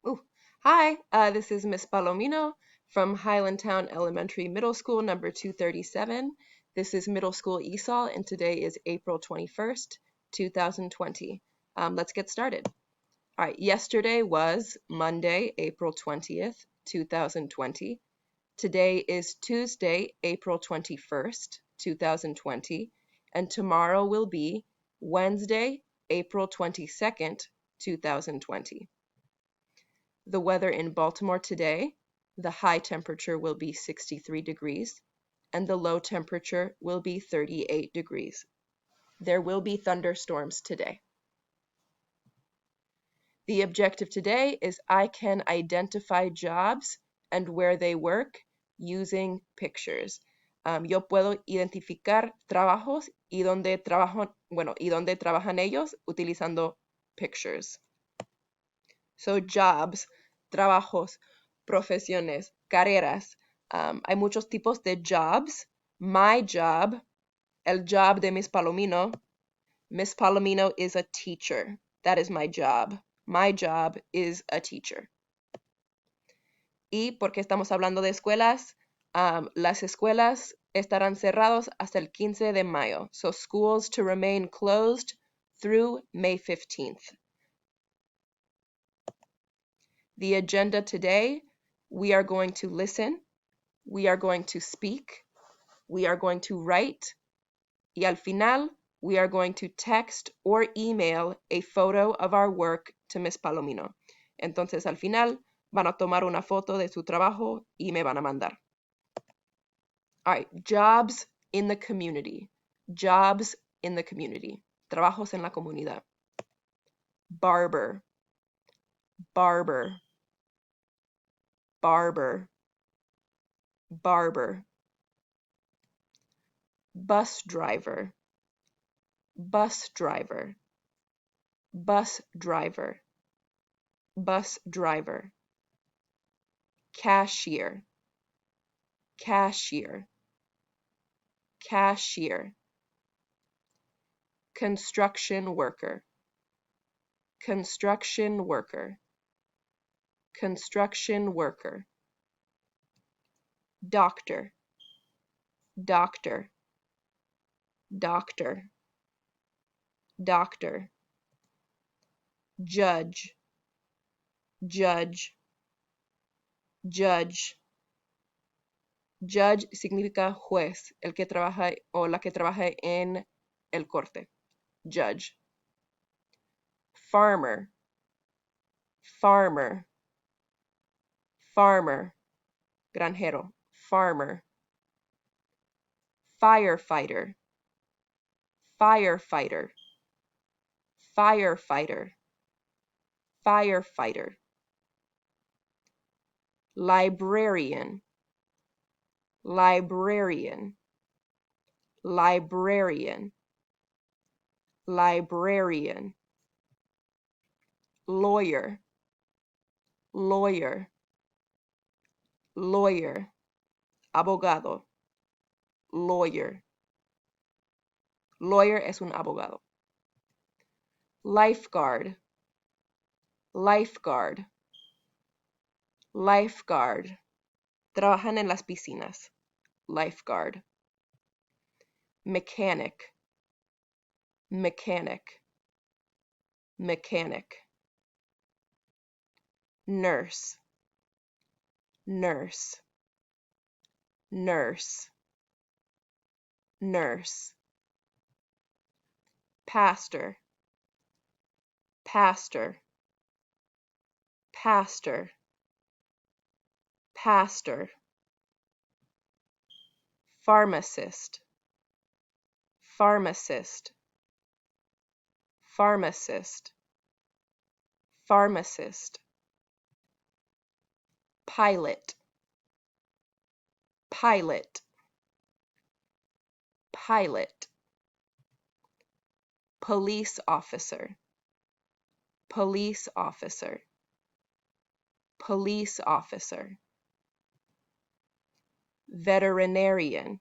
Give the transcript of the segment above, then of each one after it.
Ooh. Hi, this is Miss Palomino from Highlandtown Elementary Middle School, number 237. This is Middle School ESOL, and today is April 21st, 2020. Let's get started. All right, yesterday was Monday, April 20th, 2020. Today is Tuesday, April 21st, 2020, and tomorrow will be Wednesday, April 22nd, 2020. The weather in Baltimore today, the high temperature will be 63 degrees and the low temperature will be 38 degrees. There will be thunderstorms today. The objective today is I can identify jobs and where they work using pictures. Yo puedo identificar trabajos y dónde trabajan ellos utilizando pictures. So jobs, trabajos, profesiones, carreras. Hay muchos tipos de jobs. My job, el job de Miss Palomino. Miss Palomino is a teacher. That is my job. My job is a teacher. Y porque estamos hablando de escuelas, las escuelas estarán cerrados hasta el 15 de mayo. So schools to remain closed through May 15th. The agenda today, we are going to listen, we are going to speak, we are going to write, y al final, we are going to text or email a photo of our work to Miss Palomino. Entonces, al final, van a tomar una foto de su trabajo y me van a mandar. All right, jobs in the community. Jobs in the community. Trabajos en la comunidad. Barber. Barber. Barber. Barber. Bus driver. Bus driver. Bus driver. Bus driver. Cashier. Cashier. Cashier. Construction worker. Construction worker. Construction worker. Doctor. Doctor. Doctor. Doctor. Judge. Judge. Judge. Judge significa juez, el que trabaja o la que trabaja en el corte. Judge. Farmer. Farmer. Farmer. Granjero. Farmer. Firefighter. Firefighter. Firefighter. Firefighter. Librarian. Librarian. Librarian. Librarian. Lawyer. Lawyer. Lawyer. Abogado. Lawyer. Lawyer es un abogado. Lifeguard. Lifeguard. Lifeguard. Trabajan en las piscinas. Lifeguard. Mechanic. Mechanic. Mechanic. Nurse. Nurse. Nurse. Nurse. Pastor. Pastor. Pastor. Pastor. Pharmacist. Pharmacist. Pharmacist. Pharmacist. Pilot. Pilot. Pilot. Police officer. Police officer. Police officer. Veterinarian.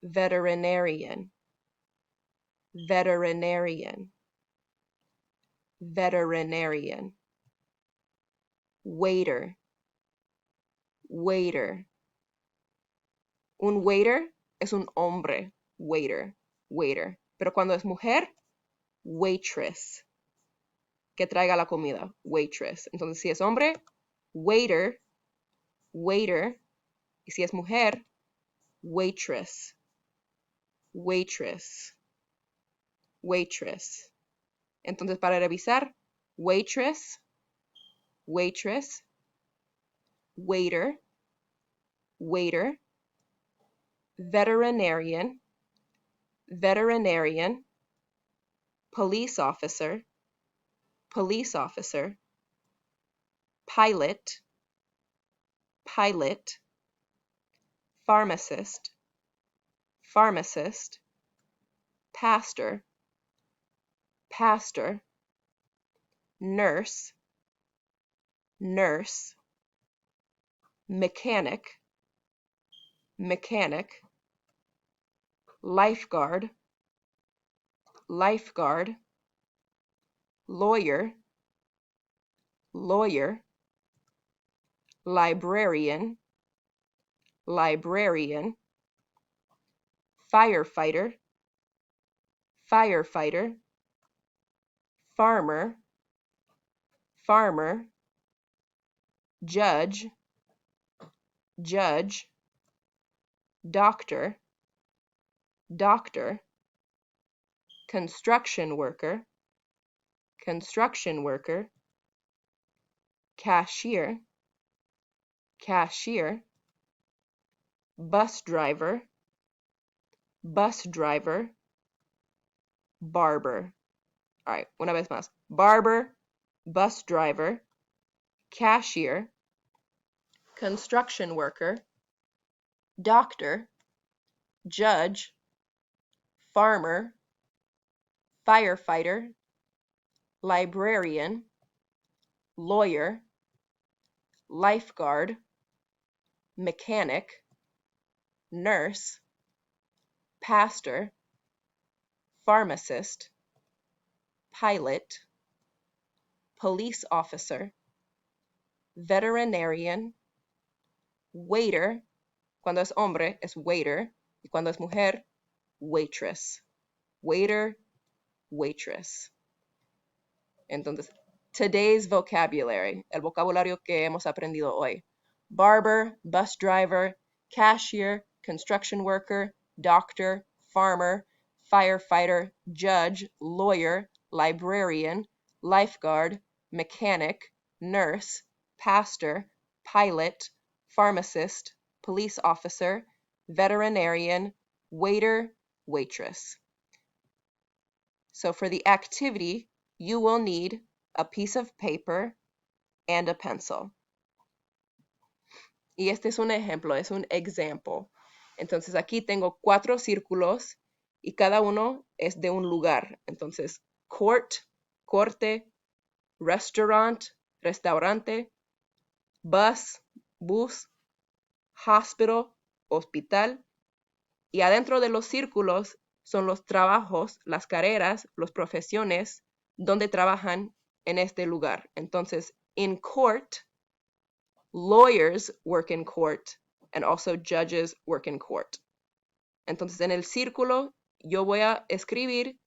Veterinarian. Veterinarian. Veterinarian. waiter, waiter. Un waiter es un hombre, waiter, waiter. Pero cuando es mujer, waitress, que traiga la comida, waitress. Entonces, si es hombre, waiter, waiter. Y si es mujer, waitress, waitress, waitress. Entonces, para revisar, waitress, waitress, waiter, waiter, veterinarian, veterinarian, police officer, police officer, pilot, pilot, pharmacist, pharmacist, pastor, pastor, nurse, nurse, mechanic, mechanic, lifeguard, lifeguard, lawyer, lawyer, librarian, librarian, firefighter, firefighter, farmer, farmer, judge, judge, doctor, doctor, construction worker, construction worker, cashier, cashier, bus driver, bus driver, barber. All right, una vez más. Barber, bus driver, cashier, construction worker, doctor, judge, farmer, firefighter, librarian, lawyer, lifeguard, mechanic, nurse, pastor, pharmacist, pilot, police officer, veterinarian, waiter. Cuando es hombre es waiter y cuando es mujer, waitress. Waiter, waitress. Entonces, today's vocabulary, el vocabulario que hemos aprendido hoy. Barber, bus driver, cashier, construction worker, doctor, farmer, firefighter, judge, lawyer, librarian, lifeguard, mechanic, nurse, pastor, pilot, pharmacist, police officer, veterinarian, waiter, waitress. So for the activity, you will need a piece of paper and a pencil. Y este es un ejemplo, es un example. Entonces aquí tengo 4 círculos y cada uno es de un lugar. Entonces, court, corte, restaurant, restaurante, bus, bus, hospital, hospital. Y adentro de los círculos son los trabajos, las carreras, las profesiones donde trabajan en este lugar. Entonces, in court, lawyers work in court and also judges work in court. Entonces, en el círculo yo voy a escribir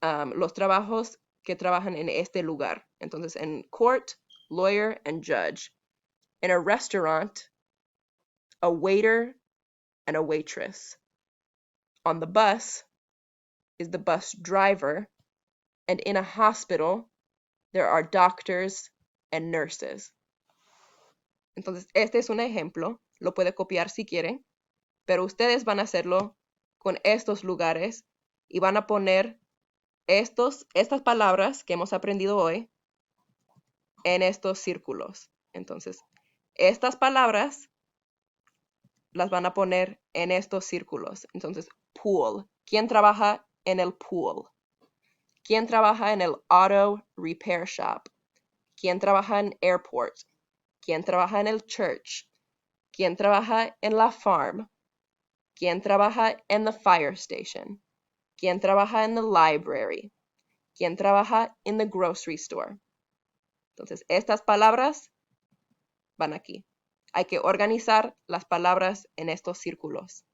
los trabajos que trabajan en este lugar. Entonces, en court, lawyer, and judge. In a restaurant, a waiter and a waitress. On the bus is the bus driver, and in a hospital, there are doctors and nurses. Entonces, este es un ejemplo, lo puede copiar si quieren, pero ustedes van a hacerlo con estos lugares y van a poner estas palabras que hemos aprendido hoy en estos círculos. Entonces, estas palabras las van a poner en estos círculos. Entonces, pool. ¿Quién trabaja en el pool? ¿Quién trabaja en el auto repair shop? ¿Quién trabaja en airport? ¿Quién trabaja en el church? ¿Quién trabaja en la farm? ¿Quién trabaja en the fire station? ¿Quién trabaja en the library? ¿Quién trabaja en the grocery store? Entonces, estas palabras van aquí. Hay que organizar las palabras en estos círculos.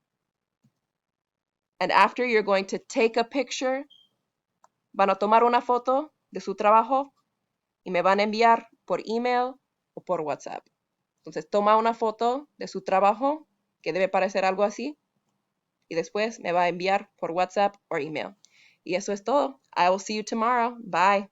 And after you're going to take a picture, van a tomar una foto de su trabajo y me van a enviar por email o por WhatsApp. Entonces toma una foto de su trabajo, que debe parecer algo así, y después me va a enviar por WhatsApp o email. Y eso es todo. I will see you tomorrow. Bye.